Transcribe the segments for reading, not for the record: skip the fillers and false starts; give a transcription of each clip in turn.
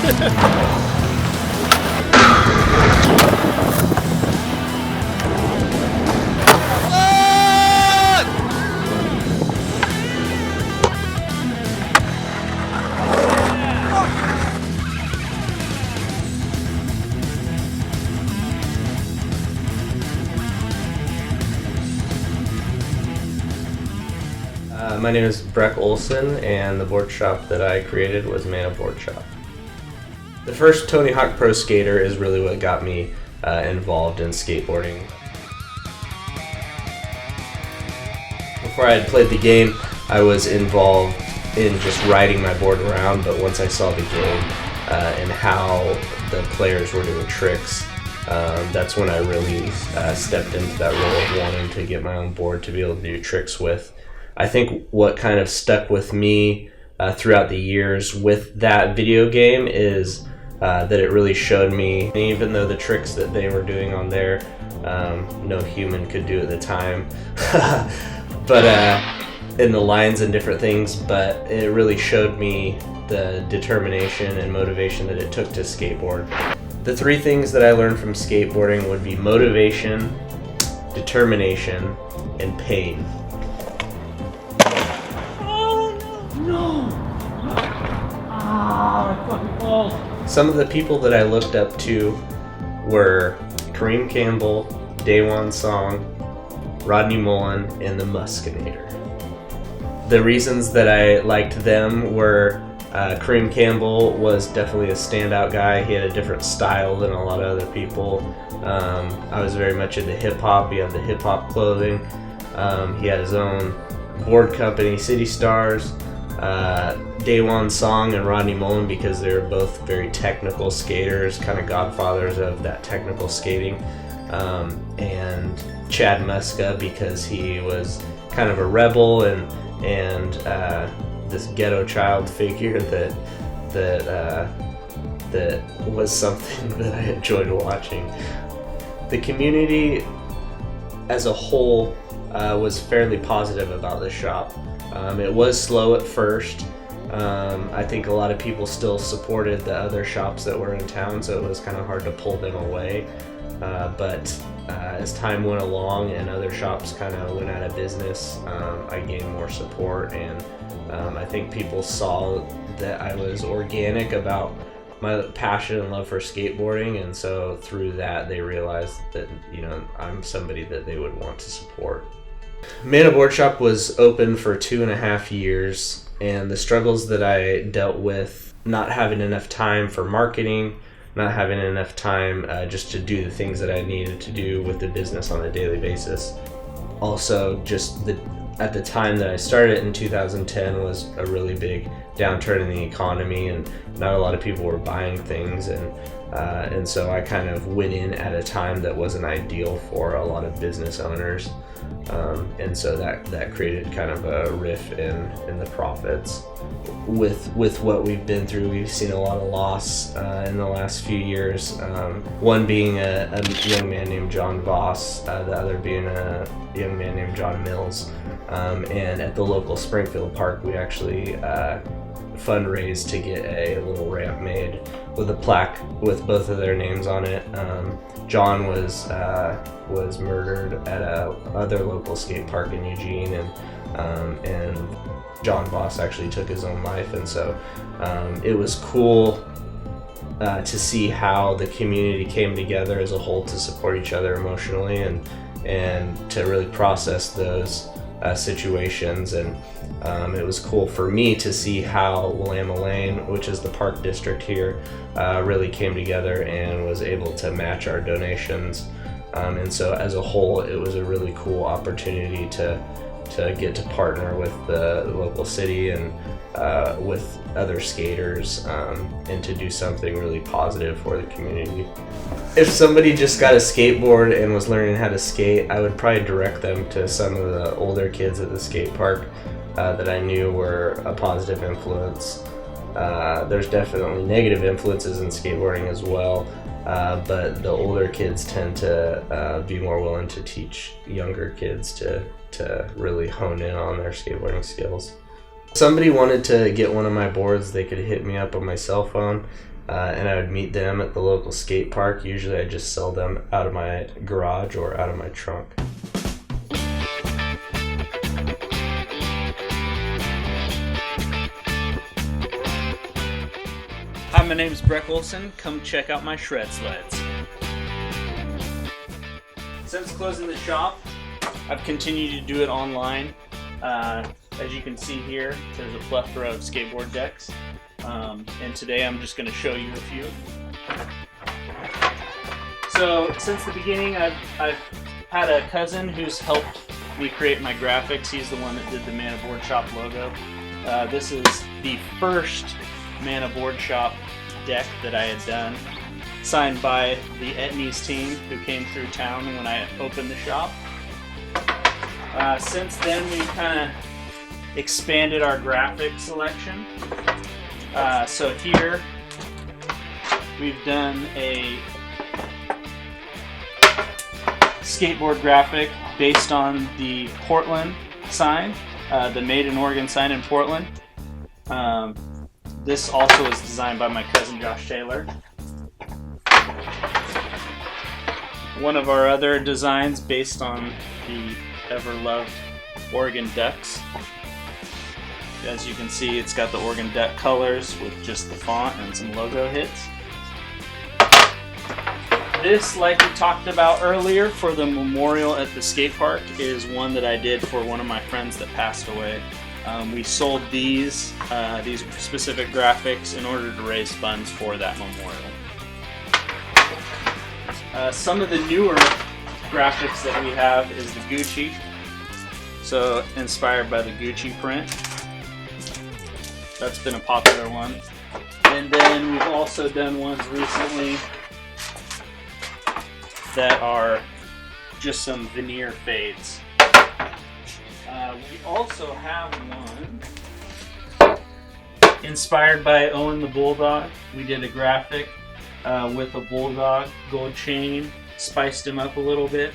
My name is Brekke, and the board shop that I created was Manna Boardshop. The first Tony Hawk Pro Skater is really what got me involved in skateboarding. Before I had played the game, I was involved in just riding my board around, but once I saw the game and how the players were doing tricks, that's when I really stepped into that role of wanting to get my own board to be able to do tricks with. I think what kind of stuck with me throughout the years with that video game is that it really showed me, even though the tricks that they were doing on there, no human could do at the time, but in the lines and different things, but it really showed me the determination and motivation that it took to skateboard. The three things that I learned from skateboarding would be motivation, determination, and pain. Some of the people that I looked up to were Kareem Campbell, Daewon Song, Rodney Mullen, and the Muskinator. The reasons that I liked them were Kareem Campbell was definitely a standout guy. He had a different style than a lot of other people. I was very much into hip-hop. He had the hip-hop clothing. He had his own board company, City Stars. Daewon Song and Rodney Mullen, because they were both very technical skaters, kind of godfathers of that technical skating. And Chad Muska, because he was kind of a rebel and this ghetto child figure that was something that I enjoyed watching. The community as a whole was fairly positive about this shop. It was slow at first. I think a lot of people still supported the other shops that were in town, so it was kind of hard to pull them away. But as time went along and other shops kind of went out of business, I gained more support, and I think people saw that I was organic about my passion and love for skateboarding, and so through that they realized that, you know, I'm somebody that they would want to support. Manna Boardshop was open for 2.5 years, and the struggles that I dealt with, not having enough time for marketing, not having enough time just to do the things that I needed to do with the business on a daily basis. Also, just at the time that I started in 2010 was a really big downturn in the economy, and not a lot of people were buying things, and so I kind of went in at a time that wasn't ideal for a lot of business owners. And so that created kind of a rift in the profits. With what we've been through, we've seen a lot of loss in the last few years. One being a young man named John Voss, the other being a young man named John Mills. And at the local Springfield Park, we actually fundraised to get a little ramp made with a plaque with both of their names on it. John was murdered at a other local skate park in Eugene, and John Voss actually took his own life, and so it was cool to see how the community came together as a whole to support each other emotionally and to really process those situations. And it was cool for me to see how Willamette Lane, which is the park district here, really came together and was able to match our donations. And so as a whole, it was a really cool opportunity to get to partner with the local city and with other skaters and to do something really positive for the community. If somebody just got a skateboard and was learning how to skate, I would probably direct them to some of the older kids at the skate park that I knew were a positive influence. There's definitely negative influences in skateboarding as well, but the older kids tend to be more willing to teach younger kids to really hone in on their skateboarding skills. If somebody wanted to get one of my boards, they could hit me up on my cell phone and I would meet them at the local skate park. Usually I just sell them out of my garage or out of my trunk. Hi, my name is Brekke. Come check out my shred sleds. Since closing the shop, I've continued to do it online. As you can see here, there's a plethora of skateboard decks. And today I'm just going to show you a few. So since the beginning, I've had a cousin who's helped me create my graphics. He's the one that did the Manna Boardshop logo. This is the first Manna Boardshop deck that I had done, signed by the Etnies team who came through town when I opened the shop. Since then, we've kind of expanded our graphic selection. So here we've done a skateboard graphic based on the Portland sign, the Made in Oregon sign in Portland. This also was designed by my cousin Josh Taylor. One of our other designs based on the ever-loved Oregon Ducks. As you can see, it's got the Oregon Duck colors with just the font and some logo hits. This, like we talked about earlier, for the memorial at the skate park, is one that I did for one of my friends that passed away. We sold these specific graphics in order to raise funds for that memorial. Some of the newer graphics that we have is the Gucci. So inspired by the Gucci print. That's been a popular one. And then we've also done ones recently that are just some veneer fades. We also have one inspired by Owen the Bulldog. We did a graphic with a bulldog gold chain, spiced him up a little bit.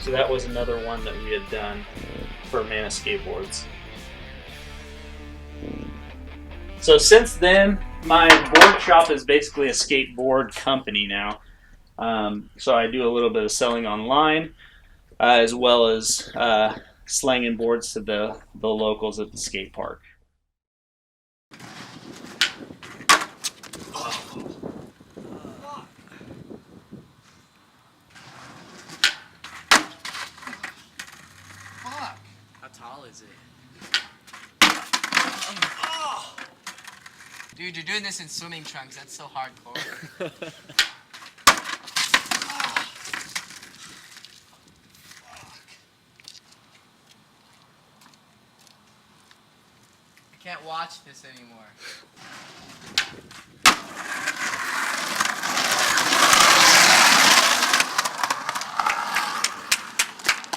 So that was another one that we had done for Manna Skateboards. So since then, my board shop is basically a skateboard company now. So I do a little bit of selling online, as well as slanging boards to the locals at the skate park. Fuck! How tall is it? Dude, you're doing this in swimming trunks. That's so hardcore. I can't watch this anymore.